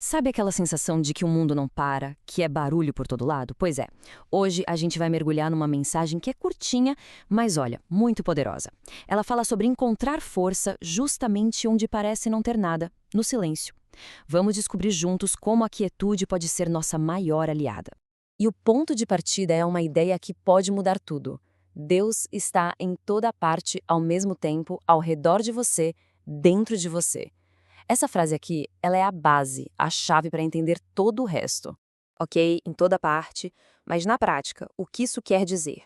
Sabe aquela sensação de que o mundo não para, que é barulho por todo lado? Pois é, hoje a gente vai mergulhar numa mensagem que é curtinha, mas olha, muito poderosa. Ela fala sobre encontrar força justamente onde parece não ter nada, no silêncio. Vamos descobrir juntos como a quietude pode ser nossa maior aliada. E o ponto de partida é uma ideia que pode mudar tudo. Deus está em toda parte ao mesmo tempo, ao redor de você, dentro de você. Essa frase aqui, ela é a base, a chave para entender todo o resto. Ok, em toda parte, mas na prática, o que isso quer dizer?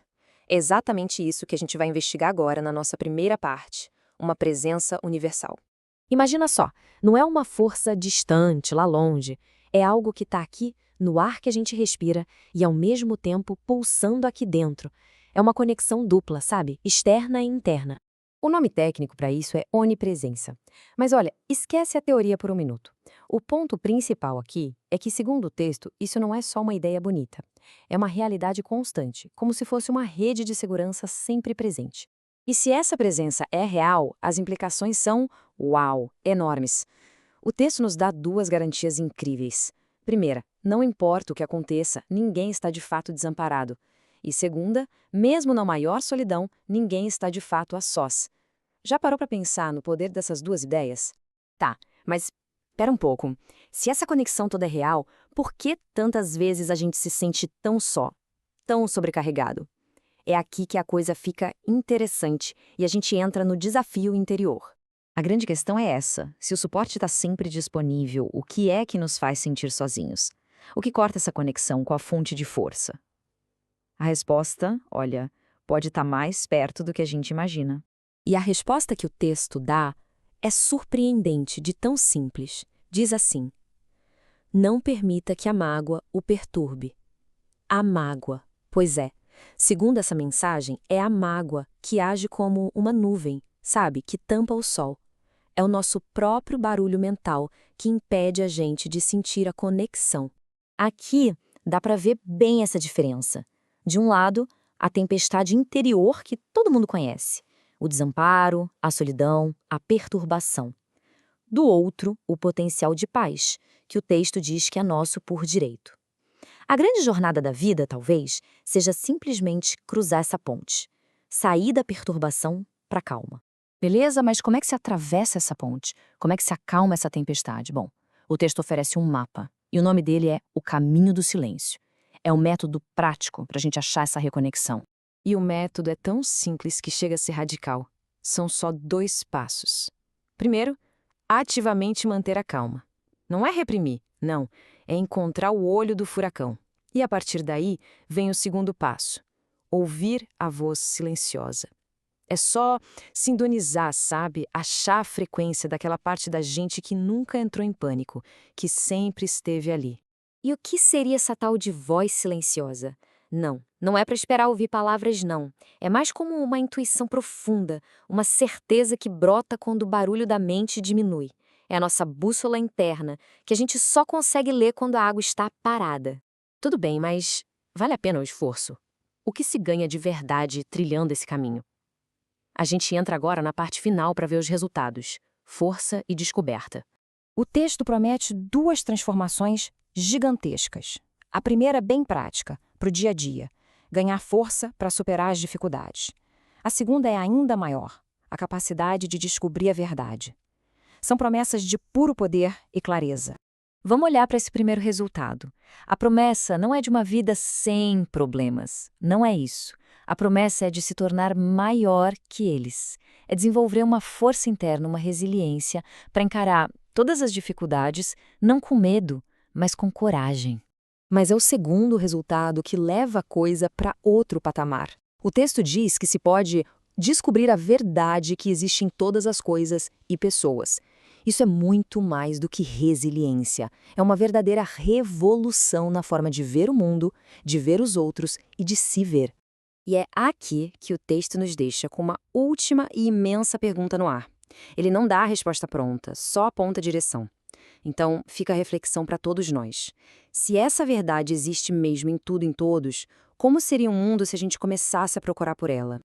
É exatamente isso que a gente vai investigar agora na nossa primeira parte, uma presença universal. Imagina só, não é uma força distante, lá longe, é algo que está aqui no ar que a gente respira e ao mesmo tempo pulsando aqui dentro. É uma conexão dupla, sabe? Externa e interna. O nome técnico para isso é onipresença. Mas olha, esquece a teoria por um minuto. O ponto principal aqui é que, segundo o texto, isso não é só uma ideia bonita. É uma realidade constante, como se fosse uma rede de segurança sempre presente. E se essa presença é real, as implicações são, uau, enormes. O texto nos dá duas garantias incríveis. Primeira, não importa o que aconteça, ninguém está de fato desamparado. E segunda, mesmo na maior solidão, ninguém está de fato a sós. Já parou para pensar no poder dessas duas ideias? Tá, mas espera um pouco. Se essa conexão toda é real, por que tantas vezes a gente se sente tão só, tão sobrecarregado? É aqui que a coisa fica interessante e a gente entra no desafio interior. A grande questão é essa: se o suporte está sempre disponível, o que é que nos faz sentir sozinhos? O que corta essa conexão com a fonte de força? A resposta, olha, pode estar mais perto do que a gente imagina. E a resposta que o texto dá é surpreendente de tão simples. Diz assim: não permita que a mágoa o perturbe. A mágoa, pois é, segundo essa mensagem, é a mágoa que age como uma nuvem, sabe, que tampa o sol. É o nosso próprio barulho mental que impede a gente de sentir a conexão. Aqui dá para ver bem essa diferença. De um lado, a tempestade interior que todo mundo conhece, o desamparo, a solidão, a perturbação. Do outro, o potencial de paz, que o texto diz que é nosso por direito. A grande jornada da vida, talvez, seja simplesmente cruzar essa ponte, sair da perturbação para a calma. Beleza, mas como é que se atravessa essa ponte? Como é que se acalma essa tempestade? Bom, o texto oferece um mapa, e o nome dele é O Caminho do Silêncio. É um método prático para a gente achar essa reconexão. E o método é tão simples que chega a ser radical. São só 2 passos. Primeiro, ativamente manter a calma. Não é reprimir, não. É encontrar o olho do furacão. E a partir daí, vem o segundo passo: ouvir a voz silenciosa. É só sintonizar, sabe? Achar a frequência daquela parte da gente que nunca entrou em pânico, que sempre esteve ali. E o que seria essa tal de voz silenciosa? Não, não é para esperar ouvir palavras, não. É mais como uma intuição profunda, uma certeza que brota quando o barulho da mente diminui. É a nossa bússola interna, que a gente só consegue ler quando a água está parada. Tudo bem, mas vale a pena o esforço? O que se ganha de verdade trilhando esse caminho? A gente entra agora na parte final para ver os resultados: força e descoberta. O texto promete 2 transformações gigantescas. A primeira, bem prática, para o dia a dia: ganhar força para superar as dificuldades. A segunda é ainda maior: a capacidade de descobrir a verdade. São promessas de puro poder e clareza. Vamos olhar para esse primeiro resultado. A promessa não é de uma vida sem problemas. Não é isso. A promessa é de se tornar maior que eles. É desenvolver uma força interna, uma resiliência para encarar todas as dificuldades, não com medo, mas com coragem. Mas é o segundo resultado que leva a coisa para outro patamar. O texto diz que se pode descobrir a verdade que existe em todas as coisas e pessoas. Isso é muito mais do que resiliência. É uma verdadeira revolução na forma de ver o mundo, de ver os outros e de se ver. E é aqui que o texto nos deixa com uma última e imensa pergunta no ar. Ele não dá a resposta pronta, só aponta a direção. Então, fica a reflexão para todos nós. Se essa verdade existe mesmo em tudo e em todos, como seria o mundo se a gente começasse a procurar por ela?